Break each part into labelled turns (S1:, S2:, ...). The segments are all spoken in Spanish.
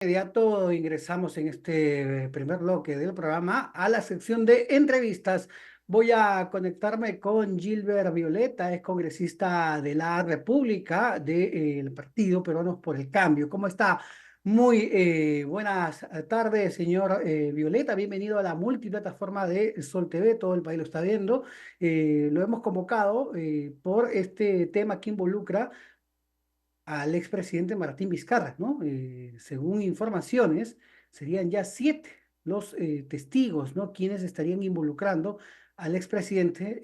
S1: Inmediato ingresamos en este primer bloque del programa a la sección de entrevistas. Voy a conectarme con Gilbert Violeta, es congresista de la República del Partido Peruanos por el Cambio. ¿Cómo está? Muy buenas tardes, señor Violeta. Bienvenido a la multiplataforma de Sol TV. Todo el país lo está viendo. Lo hemos convocado por este tema que involucra al expresidente Martín Vizcarra, ¿no? Según informaciones, serían ya 7 los testigos, ¿no? Quienes estarían involucrando al expresidente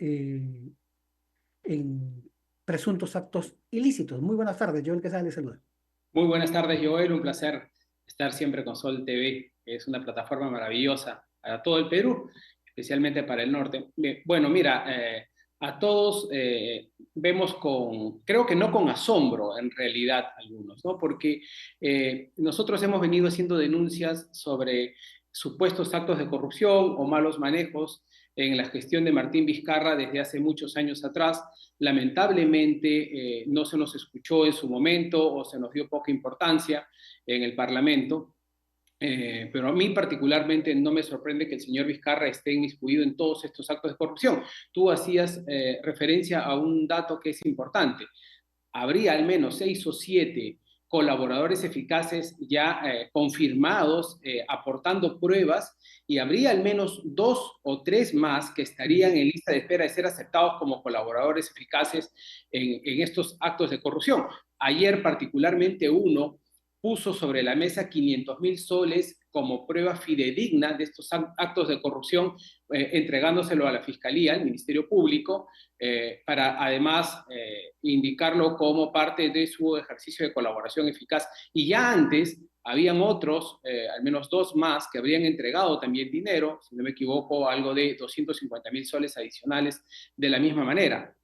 S1: en presuntos actos ilícitos. Muy buenas tardes, Joel Quesada le saluda.
S2: Muy buenas tardes, Joel. Un placer estar siempre con Sol TV, que es una plataforma maravillosa para todo el Perú, especialmente para el norte. Bueno, mira, a todos vemos creo que no con asombro en realidad algunos, ¿no? Porque nosotros hemos venido haciendo denuncias sobre supuestos actos de corrupción o malos manejos en la gestión de Martín Vizcarra desde hace muchos años atrás. Lamentablemente no se nos escuchó en su momento o se nos dio poca importancia en el Parlamento, pero a mí particularmente no me sorprende que el señor Vizcarra esté inmiscuido en todos estos actos de corrupción. Tú hacías referencia a un dato que es importante. Habría al menos 6 o 7 colaboradores eficaces ya confirmados, aportando pruebas, y habría al menos 2 o 3 más que estarían en lista de espera de ser aceptados como colaboradores eficaces en estos actos de corrupción. Ayer particularmente uno puso sobre la mesa 500.000 soles como prueba fidedigna de estos actos de corrupción, entregándoselo a la Fiscalía, al Ministerio Público, para además indicarlo como parte de su ejercicio de colaboración eficaz. Y ya antes habían otros, al menos 2 más, que habrían entregado también dinero, si no me equivoco, algo de 250.000 soles adicionales de la misma manera.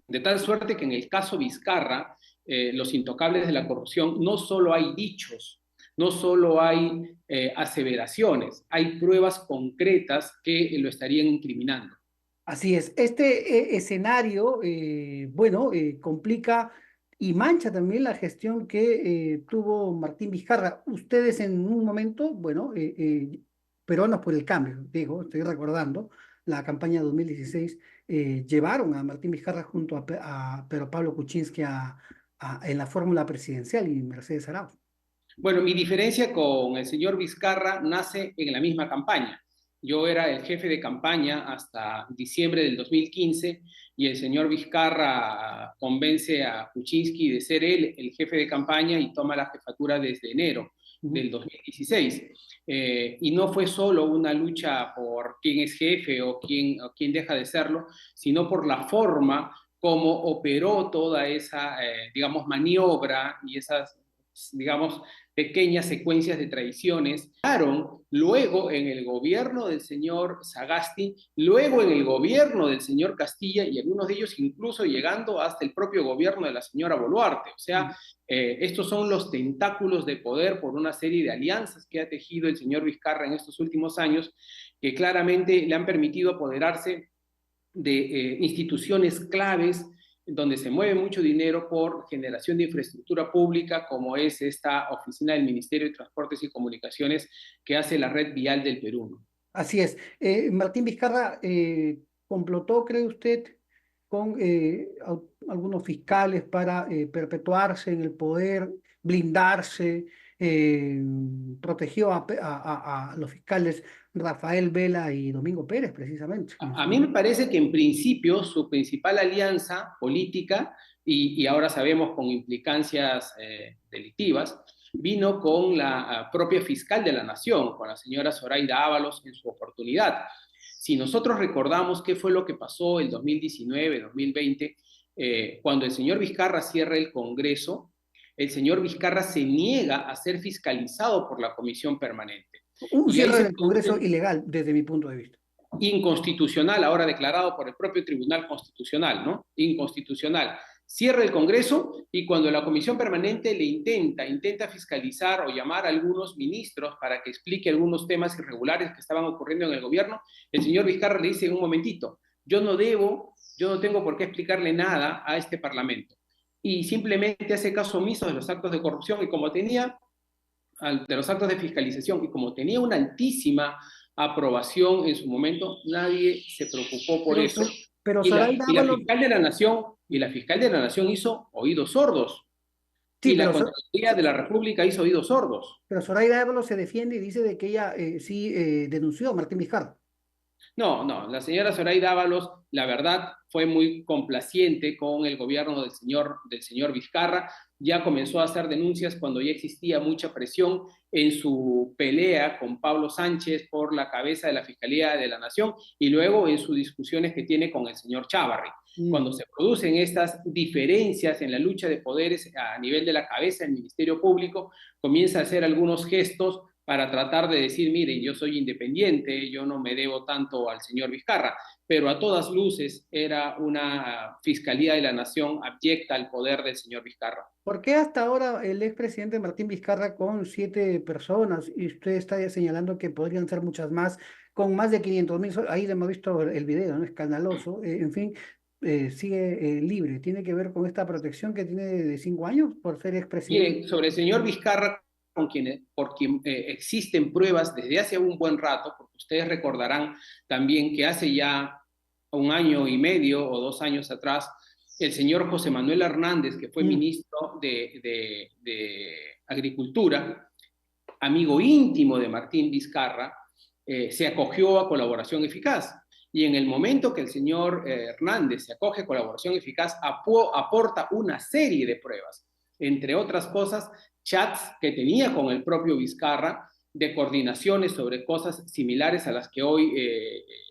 S2: De tal suerte que en el caso Vizcarra, los intocables de la corrupción, no solo hay dichos, no solo hay aseveraciones, hay pruebas concretas que lo estarían incriminando.
S1: Así es. Este escenario, bueno, complica y mancha también la gestión que tuvo Martín Vizcarra. Ustedes en un momento, bueno, peruanos por el cambio, digo, estoy recordando, la campaña 2016, llevaron a Martín Vizcarra junto a Pedro Pablo Kuczynski en la fórmula presidencial y Mercedes Arauz.
S2: Bueno, mi diferencia con el señor Vizcarra nace en la misma campaña. Yo era el jefe de campaña hasta diciembre del 2015 y el señor Vizcarra convence a Kuczynski de ser él el jefe de campaña y toma la jefatura desde enero
S1: Ujú.
S2: del 2016. Y no fue solo una lucha por quién es jefe o quién deja de serlo, sino por la forma como operó toda esa, digamos, maniobra y esas, digamos, pequeñas secuencias de traiciones. Luego en el gobierno del señor Sagasti, luego en el gobierno del señor Castilla y algunos de ellos incluso llegando hasta el propio gobierno de la señora Boluarte. O sea, estos son los tentáculos de poder por una serie de alianzas que ha tejido el señor Vizcarra en estos últimos años, que claramente le han permitido apoderarse de instituciones claves donde se mueve mucho dinero por generación de infraestructura pública, como es esta oficina del Ministerio de Transportes y Comunicaciones que hace la red vial del Perú, ¿no?
S1: Así es. Martín Vizcarra complotó, ¿cree usted, con algunos fiscales para perpetuarse en el poder, blindarse, eh, protegió a los fiscales Rafael Vela y Domingo Pérez, precisamente, en
S2: A
S1: su
S2: mí me
S1: momento?
S2: parece que en principio su principal alianza política, y ahora sabemos con implicancias delictivas, vino con la propia fiscal de la Nación, con la señora Zoraida Ábalos en su oportunidad. Si nosotros recordamos qué fue lo que pasó el 2019, 2020, cuando el señor Vizcarra cierra el Congreso, el señor Vizcarra se niega a ser fiscalizado por la Comisión Permanente.
S1: Un
S2: Y ahí
S1: cierre
S2: se
S1: del Congreso
S2: produce
S1: ilegal, desde mi punto de vista.
S2: inconstitucional, ahora declarado por el propio Tribunal Constitucional, ¿no? Inconstitucional. Cierra el Congreso y cuando la Comisión Permanente le intenta fiscalizar o llamar a algunos ministros para que explique algunos temas irregulares que estaban ocurriendo en el gobierno, el señor Vizcarra le dice: un momentito, yo no tengo por qué explicarle nada a este Parlamento. Y simplemente hace caso omiso de los actos de corrupción y como tenía de los actos de fiscalización, y como tenía una altísima aprobación en su momento, nadie se preocupó por
S1: Pero,
S2: eso.
S1: pero
S2: Y
S1: Zoraida
S2: la
S1: Ábalos,
S2: fiscal de la Nación, hizo oídos sordos,
S1: sí,
S2: y la Contraloría de la República hizo oídos sordos.
S1: pero Zoraida Ábalos se defiende y dice de que ella sí denunció a Martín Vizcarra.
S2: No, no, la señora Zoraida Ábalos, la verdad, fue muy complaciente con el gobierno del señor Vizcarra. Ya comenzó a hacer denuncias cuando ya existía mucha presión en su pelea con Pablo Sánchez por la cabeza de la Fiscalía de la Nación, y luego en sus discusiones que tiene con el señor Chávarri.
S1: Mm.
S2: Cuando se producen estas diferencias en la lucha de poderes a nivel de la cabeza del Ministerio Público, comienza a hacer algunos gestos para tratar de decir, miren, yo soy independiente, yo no me debo tanto al señor Vizcarra, pero a todas luces era una Fiscalía de la Nación abyecta al poder del señor Vizcarra.
S1: ¿Por qué hasta ahora el expresidente Martín Vizcarra con 7 personas y usted está ya señalando que podrían ser muchas más, con más de 500.000 ahí hemos visto el video, ¿no? Escandaloso, en fin, sigue libre? ¿Tiene que ver con esta protección que tiene de 5 años por ser expresidente?
S2: Miren, sobre el señor Vizcarra, por quien existen pruebas desde hace un buen rato, porque ustedes recordarán también que hace ya 1 año y medio o 2 años atrás, el señor José Manuel Hernández, que fue
S1: Mm.
S2: ministro de Agricultura, amigo íntimo de Martín Vizcarra, se acogió a colaboración eficaz. Y en el momento que el señor Hernández se acoge a colaboración eficaz, aporta una serie de pruebas, entre otras cosas, chats que tenía con el propio Vizcarra, de coordinaciones sobre cosas similares a las que hoy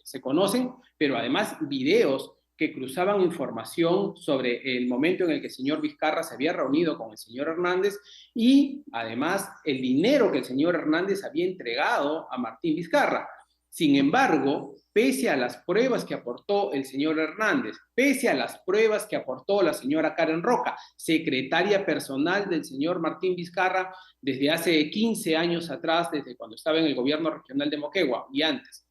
S2: se conocen, pero además videos que cruzaban información sobre el momento en el que el señor Vizcarra se había reunido con el señor Hernández, y además el dinero que el señor Hernández había entregado a Martín Vizcarra. Sin embargo, pese a las pruebas que aportó el señor Hernández, pese a las pruebas que aportó la señora Karen Roca, secretaria personal del señor Martín Vizcarra desde hace 15 años atrás, desde cuando estaba en el gobierno regional de Moquegua y antes,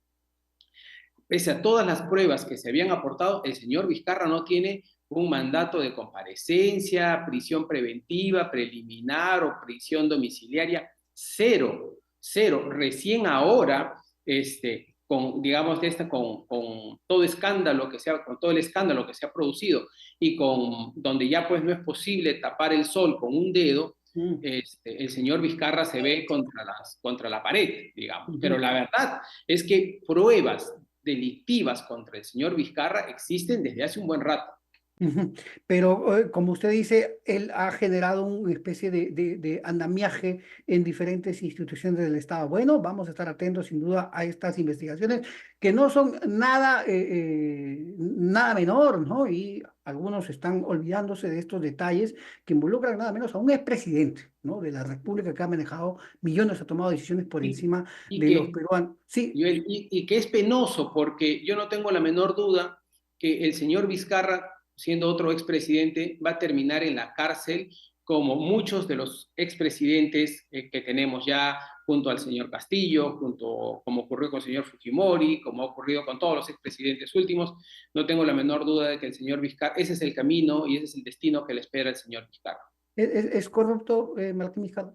S2: pese a todas las pruebas que se habían aportado, el señor Vizcarra no tiene un mandato de comparecencia, prisión preventiva, preliminar o prisión domiciliaria. Cero, cero. Recién ahora, digamos, con todo escándalo con todo el escándalo que se ha producido, y con donde ya pues no es posible tapar el sol con un dedo,
S1: Mm.
S2: el señor Vizcarra se ve contra la pared, digamos. Pero
S1: Ujú.
S2: la verdad es que pruebas delictivas contra el señor Vizcarra existen desde hace un buen rato.
S1: Ujú. Pero como usted dice, él ha generado una especie de andamiaje en diferentes instituciones del Estado. Bueno, vamos a estar atentos sin duda a estas investigaciones que no son nada, nada menor, ¿no? Y algunos están olvidándose de estos detalles que involucran nada menos a un expresidente, ¿no? De la República que ha manejado millones, ha tomado decisiones por
S2: Y,
S1: encima
S2: y
S1: de los
S2: que,
S1: peruanos. Sí.
S2: y que es penoso, porque yo no tengo la menor duda que el señor Vizcarra, siendo otro expresidente, va a terminar en la cárcel, como muchos de los expresidentes que tenemos ya, junto al señor Castillo, como ocurrió con el señor Fujimori, como ha ocurrido con todos los expresidentes últimos. No tengo la menor duda de que el señor Vizcarra, ese es el camino y ese es el destino que le espera el señor Vizcarra.
S1: ¿Es corrupto Martín Vizcarra?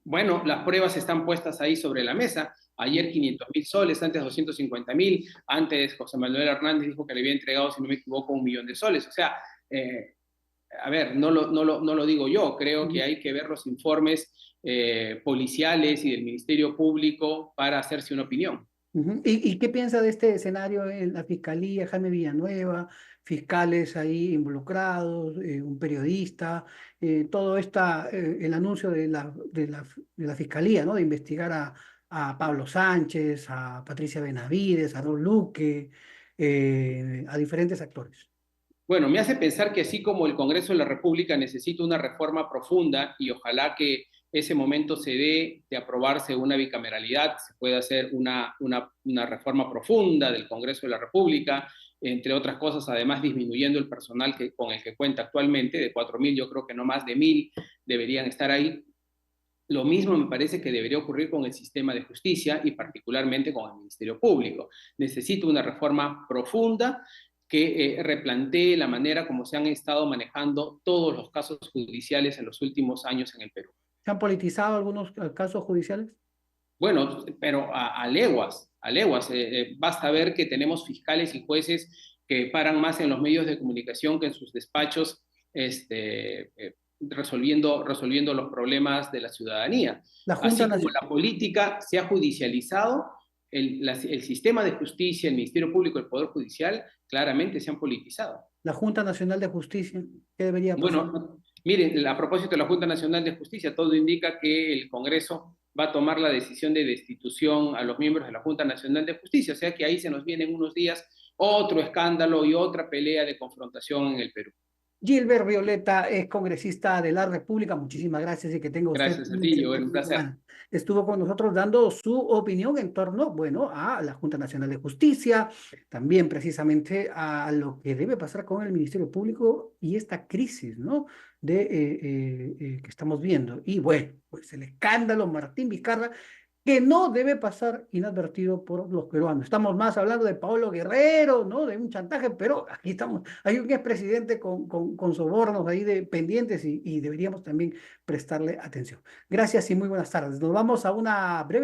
S2: Bueno, las pruebas están puestas ahí sobre la mesa. Ayer 500.000 soles, antes 250.000, antes José Manuel Hernández dijo que le había entregado, si no me equivoco, 1 millón de soles. O sea, a ver, no lo digo yo, creo que hay que ver los informes policiales y del Ministerio Público para hacerse una opinión.
S1: Ujú. ¿Y qué piensa de este escenario en la Fiscalía, Jaime Villanueva, fiscales ahí involucrados, un periodista, todo el anuncio de la Fiscalía, ¿no? De investigar a Pablo Sánchez, a Patricia Benavides, a Raúl Luque, a diferentes actores?
S2: Bueno, me hace pensar que así como el Congreso de la República necesita una reforma profunda, y ojalá que ese momento se dé de aprobarse una bicameralidad, se puede hacer una reforma profunda del Congreso de la República, entre otras cosas, además disminuyendo el personal con el que cuenta actualmente, de 4.000, yo creo que no más de 1.000 deberían estar ahí. Lo mismo me parece que debería ocurrir con el sistema de justicia y particularmente con el Ministerio Público. Necesita una reforma profunda que replantee la manera como se han estado manejando todos los casos judiciales en los últimos años en el Perú.
S1: ¿Se han politizado algunos casos judiciales?
S2: Bueno, pero a leguas, a leguas. Basta ver que tenemos fiscales y jueces que paran más en los medios de comunicación que en sus despachos, resolviendo los problemas de la ciudadanía.
S1: La Junta
S2: Así como
S1: Nacional.
S2: la política se ha judicializado, el sistema de justicia, el Ministerio Público, el Poder Judicial, claramente se han politizado.
S1: La Junta Nacional de Justicia, ¿qué debería pasar?
S2: Bueno, miren, a propósito de la Junta Nacional de Justicia, todo indica que el Congreso va a tomar la decisión de destitución a los miembros de la Junta Nacional de Justicia, o sea que ahí se nos vienen unos días otro escándalo y otra pelea de confrontación en el Perú.
S1: Gilbert Violeta es congresista de la República. Muchísimas gracias y que tenga usted
S2: Gracias a
S1: un
S2: ti,
S1: excelente
S2: Joel, un
S1: fin de
S2: placer.
S1: semana. Estuvo con nosotros dando su opinión en torno, bueno, a la Junta Nacional de Justicia, también precisamente a lo que debe pasar con el Ministerio Público y esta crisis, ¿no? Que estamos viendo. Y bueno, pues el escándalo Martín Vizcarra que no debe pasar inadvertido por los peruanos. Estamos más hablando de Paolo Guerrero, ¿no? De un chantaje, pero aquí estamos, hay un expresidente con sobornos ahí de pendientes y deberíamos también prestarle atención. Gracias y muy buenas tardes. Nos vamos a una breve